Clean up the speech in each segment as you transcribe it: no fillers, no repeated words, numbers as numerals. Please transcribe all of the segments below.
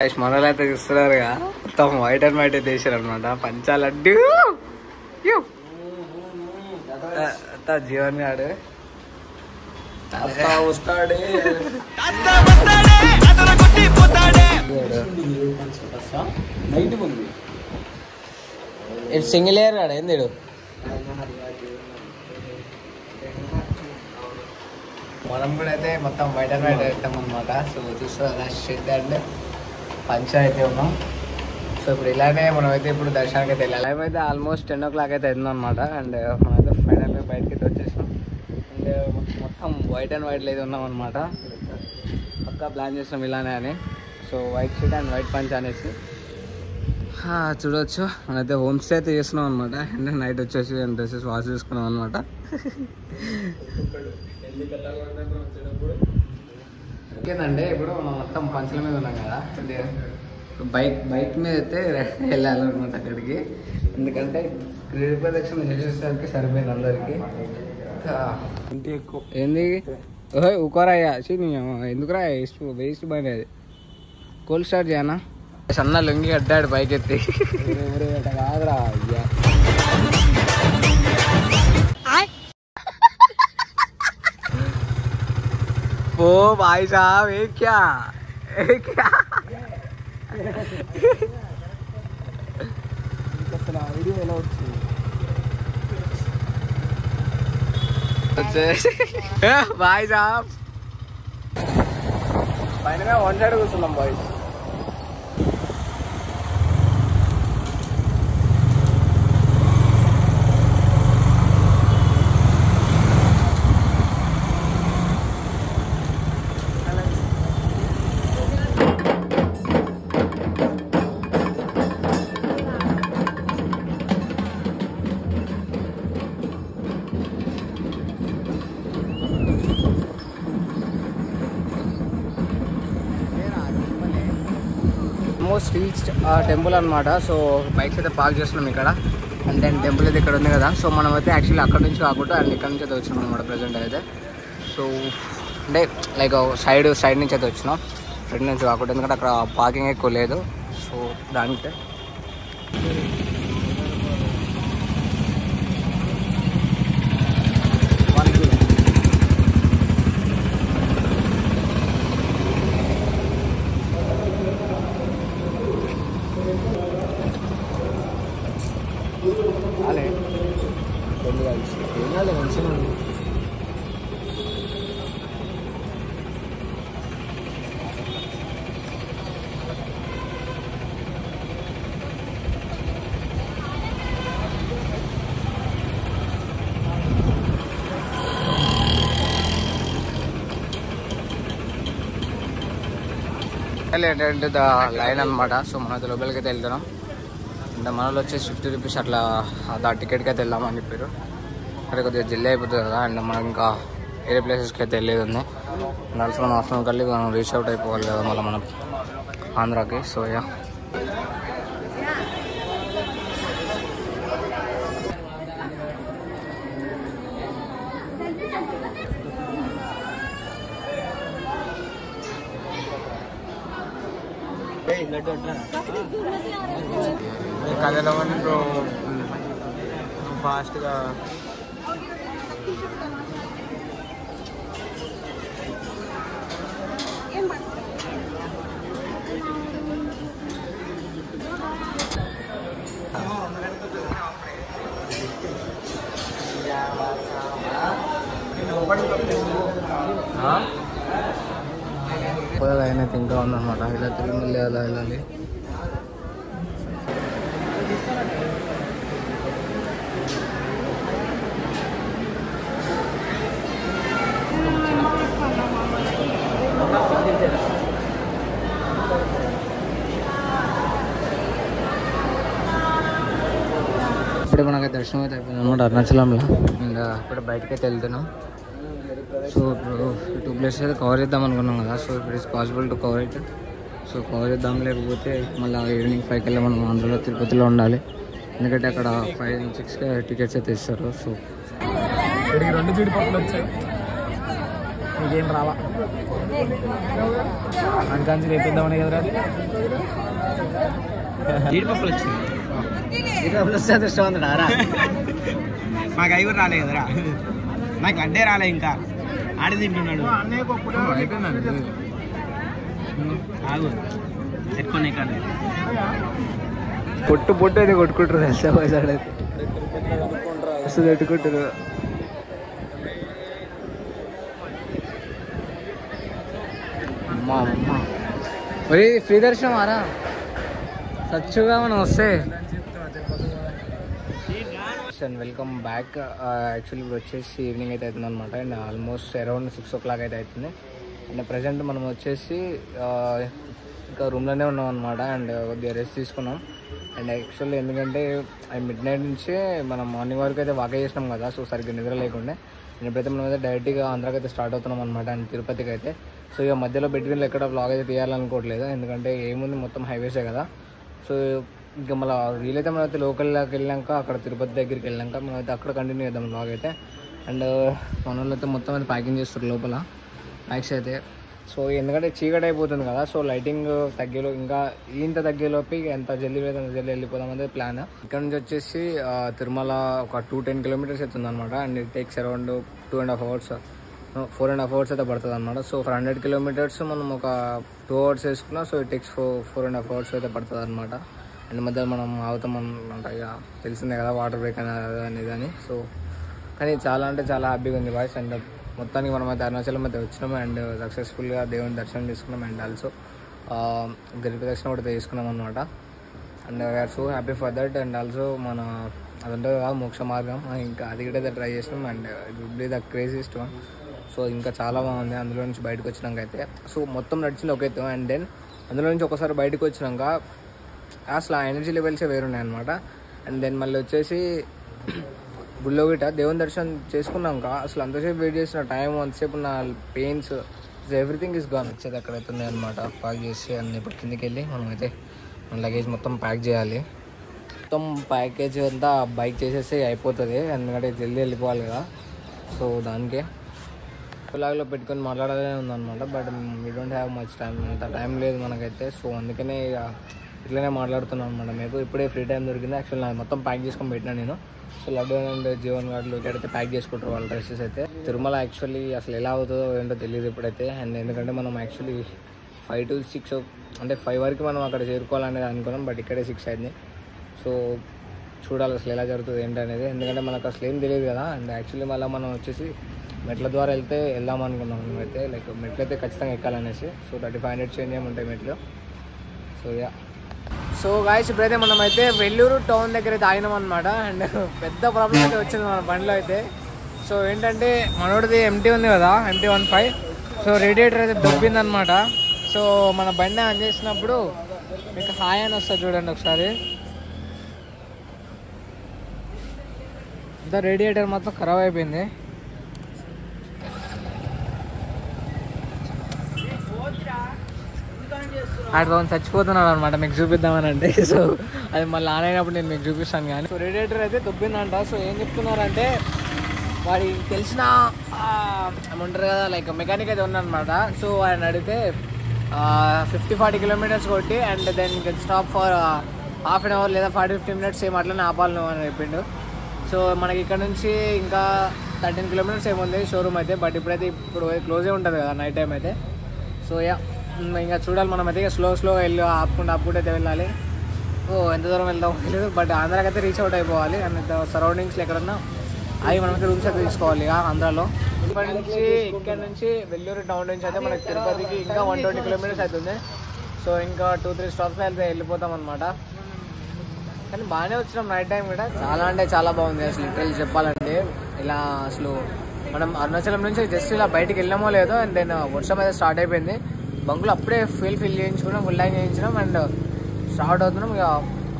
మనలో అయితే చూస్తున్నారుగా మొత్తం వైట్ అండ్ వైట్ అయితే వేసారు అనమాట. పంచాలడ్డు జీవన్ గాడు వస్తాడే సింగిల్ ఇయర్ కాడ ఏంది మనం కూడా అయితే మొత్తం వైట్ అండ్ వైట్ వేస్తాం అనమాట. సో చూస్తారా షెడ్ అండ్ పంచాయతీ ఉన్నాం. సో ఇప్పుడు ఇలానే మనం అయితే ఇప్పుడు దర్శనానికి అయితే వెళ్ళాలి. టైం అయితే ఆల్మోస్ట్ 10 o'clock అయితే అయింది అనమాట. అండ్ మనమైతే ఫైనల్గా బయటకి అయితే వచ్చేసాం. అండ్ మొత్తం వైట్ అండ్ వైట్ అయితే ఉన్నాం అనమాట. పక్కా ప్లాన్ చేసినాం ఇలానే అని. So white sheet and white punch అనేసి చూడవచ్చు. మనమైతే హోమ్ స్టే అయితే చేస్తున్నాం అనమాట. అండ్ నైట్ వచ్చేసి డ్రెస్సెస్ వాష్ చేసుకున్నాం అనమాట. ఇంకేందంటే ఇప్పుడు మనం మొత్తం పంచుల మీద ఉన్నాం కదా, బైక్ మీద అయితే వెళ్ళాలన్నమాట అక్కడికి. ఎందుకంటే గిరి ప్రదక్షిణ చేసేసరికి సరిపోయింది అందరికి. ఏంది ఊకోరాయ్యా ఎందుకురా వేస్ట్ బండి అది. కోల్డ్ స్టార్ట్ చేయనా సన్న లొంగి కట్టాడు బైక్ ఎత్తి. కాదురా అయ్యా ओ भाई साहब ये क्या भाई साहब పైన 1 side కూర్చున్నాం బాయ్స్. ఆల్మోస్ట్ రీచ్డ్ టెంపుల్ అనమాట. సో బైక్స్ అయితే పార్క్ చేస్తున్నాం ఇక్కడ. అండ్ దెన్ టెంపుల్ అయితే ఇక్కడ ఉంది కదా. సో మనం అయితే యాక్చువల్లీ అక్కడ నుంచి కాకుండా అండ్ ఇక్కడ నుంచి అయితే వచ్చినాం అనమాట ప్రజెంట్ అయితే. సో అంటే లైక్ సైడ్ నుంచి అయితే వచ్చినాం, ఫ్రంట్ నుంచి కాకుండా. ఎందుకంటే అక్కడ పార్కింగ్ ఎక్కువ లేదు. సో దానికే మంచిగా ఉంది. ఏంటంటే లైన్ అనమాట. సో మనం అయితే లోపలికి అయితే వెళ్తున్నాం. అంటే మనలో వచ్చేసి 50 rupees అట్లా టికెట్కి అయితే వెళ్దామని చెప్పారు. అక్కడ కొద్దిగా జల్దీ అయిపోతుంది కదా. అండ్ మనం ఇంకా వేరే ప్లేసెస్కి అయితే వెళ్ళేది ఉంది. నల్సి మనం అవసరం కలిగి మనం రీచ్ అవుట్ అయిపోవాలి కదా మళ్ళీ మనం ఆంధ్రాకి. సో యా కథలో ఫాస్ట్గా అయినా ఇంకా ఉందన్నమాట. ఇలా తిరిగి మళ్ళీ అలా వెళ్ళాలి. ఇప్పుడు మనకి దర్శనం అయితే అయిపోయింది అనమాట అరుణాచలంలో. అండ్ ఇప్పుడు బయటకి అయితే వెళ్తున్నాం. సో ఇప్పుడు 2 places అయితే కవర్ చేద్దాం అనుకున్నాం కదా. సో ఇప్పుడు it's possible to cover it. So cover చేద్దాం, లేకపోతే మళ్ళీ ఈవినింగ్ 5 మనం ఆంధ్రలో తిరుపతిలో ఉండాలి. ఎందుకంటే అక్కడ 5 and 6 టికెట్స్ అయితే ఇస్తారు. సో ఇక్కడికి 2 జీడిపప్పులు వచ్చాయి, నీకేం రావా? అనకాంచి రేపిద్దామని కదరా అది జీడిపప్పులు వచ్చింది. జీడిపప్పులు వస్తే అదృష్టం ఉందా రా? మాకు అవి కూడా రాలే కదరా, నాకు అడ్డే రాలే, ఇంకా ఆడి తింటున్నాడు. ఆగు పెట్టుకోనే కాదు, పొట్టు పొట్టు అయితే కొట్టుకుంటారు తెలుసా పైసలు అయితే అసలు పెట్టుకుంటారు. అమ్మా అమ్మ ఒరే ఫ్రీ దర్శనం ఆరా సచ్చుగా మనం వస్తే. And welcome back. యాక్చువల్లీ ఇప్పుడు వచ్చేసి ఈవినింగ్ అయితే అవుతుంది అనమాట. అండ్ ఆల్మోస్ట్ అరౌండ్ 6 o'clock అయితే అవుతుంది. అండ్ ప్రజెంట్ మనం వచ్చేసి ఇంకా రూమ్లోనే ఉన్నాం అనమాట. అండ్ కొద్దిగా రెస్ట్ తీసుకున్నాం. అండ్ యాక్చువల్లీ ఎందుకంటే మిడ్ నైట్ నుంచే మనం మార్నింగ్ వరకు అయితే వాక్ చేసినాం కదా, సో సరిగ్గా నిద్ర లేకుండా. అండ్ ఇప్పుడైతే మనం అయితే డైరెక్ట్గా ఆంధ్రాకి అయితే స్టార్ట్ అవుతున్నాం అనమాట. అండ్ తిరుపతికి అయితే. సో ఇక మధ్యలో బెట్వీన్లో ఎక్కడ వ్లాగ్ అయితే తీయాలనుకోవట్లేదు, ఎందుకంటే ఏముంది మొత్తం హైవేసే కదా. సో ఇంకా మళ్ళీ వీలైతే మనం అయితే లోకల్లోకి వెళ్ళాక అక్కడ తిరుపతి దగ్గరికి వెళ్ళాక మనం అయితే అక్కడ కంటిన్యూ చేద్దాం వ్లాగ్ అయితే. అండ్ మన వాళ్ళు అయితే మొత్తం అయితే ప్యాకింగ్ చేస్తారు లోపల ప్యాక్స్ అయితే. సో ఎందుకంటే చీకటి అయిపోతుంది కదా, సో లైటింగ్ తగ్గేలో ఇంకా ఇంత తగ్గేలోపు ఎంత జల్దీ అయితే జల్దీ వెళ్ళిపోదాం అనేది ప్లాన్. ఇక్కడ నుంచి వచ్చేసి తిరుమల ఒక 210 kilometers అవుతుంది అనమాట. And it takes around 2.5 hours 4.5 hours అయితే పడుతుంది అనమాట. సో for 100 kilometers మనం ఒక 2 hours వేసుకున్నా, సో ఇట్ టేక్స్ 4.5 hours అయితే పడుతుంది అనమాట. అండ్ మధ్యలో మనం ఆగుతాం అనమాట. ఇక తెలిసిందే కదా వాటర్ బ్రేక్ అనేది అని. సో కానీ చాలా అంటే చాలా హ్యాపీగా ఉంది బాయ్స్. అండ్ మొత్తానికి మనం అయితే అరుణాచలం అయితే వచ్చినాము. అండ్ సక్సెస్ఫుల్గా దేవుని దర్శనం చేసుకున్నాం. అండ్ ఆల్సో గిరి ప్రదక్షిణ కూడా చేసుకున్నాం అనమాట. And we are so happy for that. And also మన అదంటే మోక్ష మార్గం ఇంకా అది కూడా ట్రై చేసినాం. And it would be the craziest one. So ఇంకా చాలా బాగుంది అందులో నుంచి బయటకు వచ్చినాక అయితే. సో మొత్తం నడిచింది ఒక ఎత్తు. అండ్ దెన్ అందులో నుంచి ఒకసారి బయటకు వచ్చినాక అసలు ఆ ఎనర్జీ లెవెల్సే వేరున్నాయి అనమాట. అండ్ దెన్ మళ్ళీ వచ్చేసి గుళ్ళో గిట్ట దేవుని దర్శనం చేసుకున్నాక అసలు అంతసేపు వెయిట్ చేసిన టైం అంతసేపు నా పెయిన్స్ ఎవ్రీథింగ్ ఇస్ గాన్. వచ్చేది అక్కడైతే ఉన్నాయి అనమాట. ప్యాక్ చేసి అన్ని ఇప్పుడు కిందికి వెళ్ళి మనమైతే మన లగేజ్ మొత్తం ప్యాక్ చేయాలి. మొత్తం ప్యాకేజ్ అంతా బైక్ చేసేసి అయిపోతుంది, ఎందుకంటే జల్దీ వెళ్ళిపోవాలి కదా. సో దానికే లాగ్లో పెట్టుకొని మాట్లాడాలనే ఉందన్నమాట. But we don't have much time, అంత టైం లేదు మనకైతే. సో అందుకనే ఇక ఇట్లనే మాట్లాడుతున్నాను అనమాట. మీకు ఇప్పుడే ఫ్రీ టైం దొరికింది. యాక్చువల్ నాకు మొత్తం ప్యాక్ చేసుకొని పెట్టినా నేను. సో లడ్డు అండ్ జీవన్ గార్డులు ఎక్కడైతే ప్యాక్ చేసుకుంటారు వాళ్ళ డ్రెస్సెస్ అయితే. తిరుమల యాక్చువల్లీ అసలు ఎలా అవుతుందో ఏంటో తెలియదు ఇప్పుడైతే. అండ్ ఎందుకంటే మనం యాక్చువల్లీ 5 to 6 అంటే 5 వరకు మనం అక్కడ చేరుకోవాలనేది అనుకున్నాం. బట్ ఇక్కడే 6 అయింది. సో చూడాలి అసలు ఎలా జరుగుతుంది ఏంటనేది, ఎందుకంటే మనకు అసలు ఏం తెలియదు కదా. అండ్ యాక్చువల్లీ మళ్ళీ మనం వచ్చేసి మెట్ల ద్వారా వెళ్దాం అనుకున్నాం మేమైతే. లైక్ మెట్లు అయితే ఖచ్చితంగా ఎక్కాలనేసి. సో 3500 చేంజ్ ఏముంటాయి మెట్లు. సో యా, సో గాయస్ ఇప్పుడైతే మనం అయితే వెల్లూరు టౌన్ దగ్గర అయితే ఆగినాం అనమాట. అండ్ పెద్ద ప్రాబ్లం అయితే వచ్చింది మన బండిలో అయితే. సో ఏంటంటే మనోడిది MT ఉంది కదా, MT-15. సో రేడియేటర్ అయితే దొబ్బిందనమాట. సో మన బండి ఆన్ చేసినప్పుడు మీకు హాయ్ అని వస్తుంది చూడండి ఒకసారి. ఇంత రేడియేటర్ మొత్తం ఖరాబ్ అయిపోయింది. అటు బాగుంది చచ్చిపోతున్నాడు అనమాట మీకు చూపిద్దామని అంటే. సో అది మళ్ళీ ఆన్ అయినప్పుడు నేను మీకు చూపిస్తాను కానీ. సో రేడియేటర్ అయితే దొబ్బిందంట. సో ఏం చెప్తున్నారంటే వాడికి తెలిసిన ఏమంటారు కదా లైక్ మెకానిక్ అయితే ఉందన్నమాట. సో ఆయన అడిగితే 50-40 kilometers కొట్టి and then stop for half an hour లేదా 40-50 minutes ఏం అట్లనే ఆపాలి నువ్వు అని చెప్పిండు. సో మనకి ఇక్కడ నుంచి ఇంకా 13 kilometers ఏముంది షోరూమ్ అయితే. బట్ ఇప్పుడు క్లోజే ఉంటుంది కదా నైట్ టైం అయితే. సో యా ఇంకా చూడాలి మనం అయితే. స్లో వెళ్ళి ఆపుకుంటూ అయితే వెళ్ళాలి. ఎంత దూరం వెళ్దాం తెలియదు. బట్ ఆంధ్రాకి అయితే రీచ్ అవుట్ అయిపోవాలి. అండ్ సరౌండింగ్స్లో ఎక్కడన్నా అవి మనమైతే రూమ్స్ అయితే తీసుకోవాలి ఇక ఆంధ్రాలో. ఇక్కడ నుంచి వెల్లూరు టౌన్ నుంచి అయితే మనకి తిరుపతికి ఇంకా 120 kilometers అవుతుంది. సో ఇంకా 2-3 stops అయితే వెళ్ళిపోతాం అనమాట. కానీ బాగానే వచ్చినాం నైట్ టైం కూడా. చాలా అంటే చాలా బాగుంది అసలు లిటరల్ చెప్పాలంటే. ఇలా అసలు మనం అరుణాచలం నుంచి జస్ట్ ఇలా బయటికి వెళ్ళామో లేదో. అండ్ దెన్ వర్షం అయితే స్టార్ట్ అయిపోయింది. బంకులు అప్పుడే ఫిల్ చేయించుకున్నాం, ఫుల్ ట్యాంక్ చేయించినాం. అండ్ స్టార్ట్ అవుతున్నాం ఇక.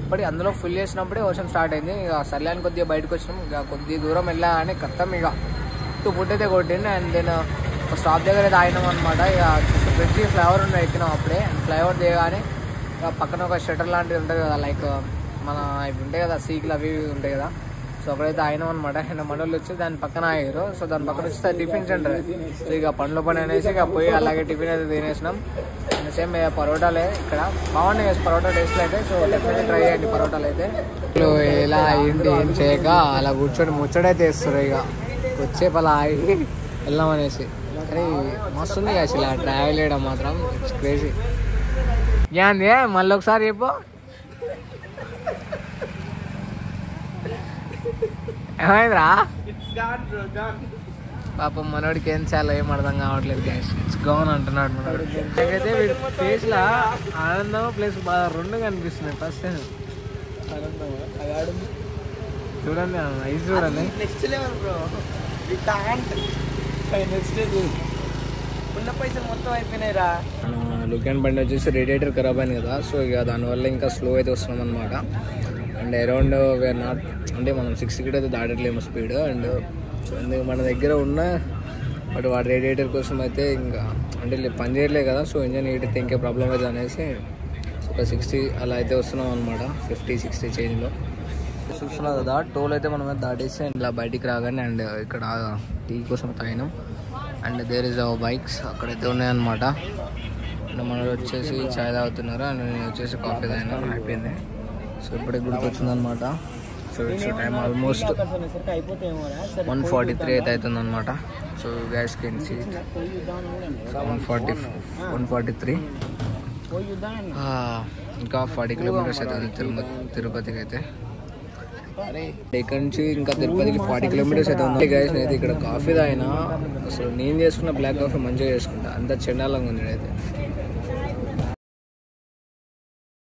అప్పటి అందులో ఫుల్ చేసినప్పుడే వర్షం స్టార్ట్ అయింది. ఇక సర్లేని కొద్దిగా బయటకు వచ్చినాం. ఇక కొద్ది దూరం వెళ్ళా అని కత్తం ఇక పుట్టి అయితే కొట్టింది. అండ్ దెన్ ఒక స్టాప్ దగ్గర అయితే ఆగినాం అనమాట. ఇక బ్రిడ్జి ఫ్లైఓవర్ ఉన్నాయి ఎక్కినాం అప్పుడే. అండ్ ఫ్లైఓవర్ దిగగానే ఇక పక్కన ఒక షటర్ లాంటిది ఉంటుంది కదా, లైక్ మన ఇవి ఉంటాయి కదా సీకులు అవి ఉంటాయి కదా. సో అక్కడైతే అయినాం అనమాట. అండ్ మనోళ్ళు వచ్చి దాని పక్కన ఆగారు. సో దాని పక్కన వచ్చి టిఫిన్ సెంటర్. సో ఇక పండ్ల పని అనేసి ఇక పోయి అలాగే టిఫిన్ అయితే తినేసినాం. అండ్ సేమ్ పరోటాలే ఇక్కడ బాగున్నాయి పరోటా టేస్ట్లు అయితే. సో డెఫినెట్లీ ట్రై చేయండి పరోటాలు అయితే. ఇలా ఏంటి ఏం చేయక అలా కూర్చొని ముచ్చడైతే వేస్తారు. ఇక వచ్చే అలా ఆగి వెళ్దాం అనేసి. అరే మస్తుంది అసలు ఇలా ట్రావెల్ చేయడం మాత్రం క్రేజీ. ఏంది మళ్ళీ ఒకసారి చెప్పు. ఏమైందిరా పాపం మనోడికి ఏం చాలా ఏం అర్థం కావట్లేదు. గ్యాస్ ఇట్స్ గోన్ అంటున్నాడు మనోడు. నాకైతే వీడి ఫేస్ లా ఆనందం ప్లస్ బాగా రెండు కనిపిస్తున్నాయి. ఫస్ట్ చూడండి ఐస్ చూడండి. Next level bro. నెక్స్ట్ ఉన్న పైసలు మొత్తం అయిపోయినాయిరా. లుకెన్ బండి వచ్చేసి రేడియేటర్ ఖరాబ్ అయింది కదా. సో ఇక దానివల్ల ఇంకా స్లో అయితే వస్తున్నాం అనమాట. అండ్ అరౌండ్ వీఆర్ నాట్ అంటే మనం 60 అయితే దాటట్లేము స్పీడ్. అండ్ మన దగ్గర ఉన్న బట్ వాడి రేడియేటర్ కోసం అయితే ఇంకా అంటే పని చేయట్లేదు కదా. సో ఇంజన్ హీట్ అయితే ఇంకా ప్రాబ్లం అవుతుంది అనేసి ఒక 60 అలా అయితే వస్తున్నాం అనమాట. 50-60 చేంజ్లో చూస్తున్నాం కదా. టోల్ అయితే మనం దాటేసి ఇలా బయటికి రాగానే అండ్ ఇక్కడ టీ కోసం తాగినాం. And there is our bikes అక్కడైతే ఉన్నాయన్నమాట. అండ్ మనోడు వచ్చేసి చాయ్ తాగుతున్నారు. అండ్ నేను వచ్చేసి కాఫీ తాగినా అయిపోయింది. సో ఇప్పుడే గుర్తొచ్చింది అనమాట. సో ఇట్స్ టైం ఆల్మోస్ట్ 1:43 అయితే అవుతుంది అనమాట. సో గ్యాస్ కెన్ సీ 143 ఇంకా 40 కిలోమీటర్స్ అవుతుంది తిరుపతికి అయితే. ఇక్కడ నుంచి ఇంకా తిరుపతికి 40 కిలోమీటర్స్ అయితే ఉంది. గైస్ నేనైతే ఇక్కడ కాఫీ తాగినా. అసలు నేను చేసుకున్న బ్లాక్ కాఫీ మంచిగా చేసుకుంటా. అంత చెండాలంగా ఉంది అయితే.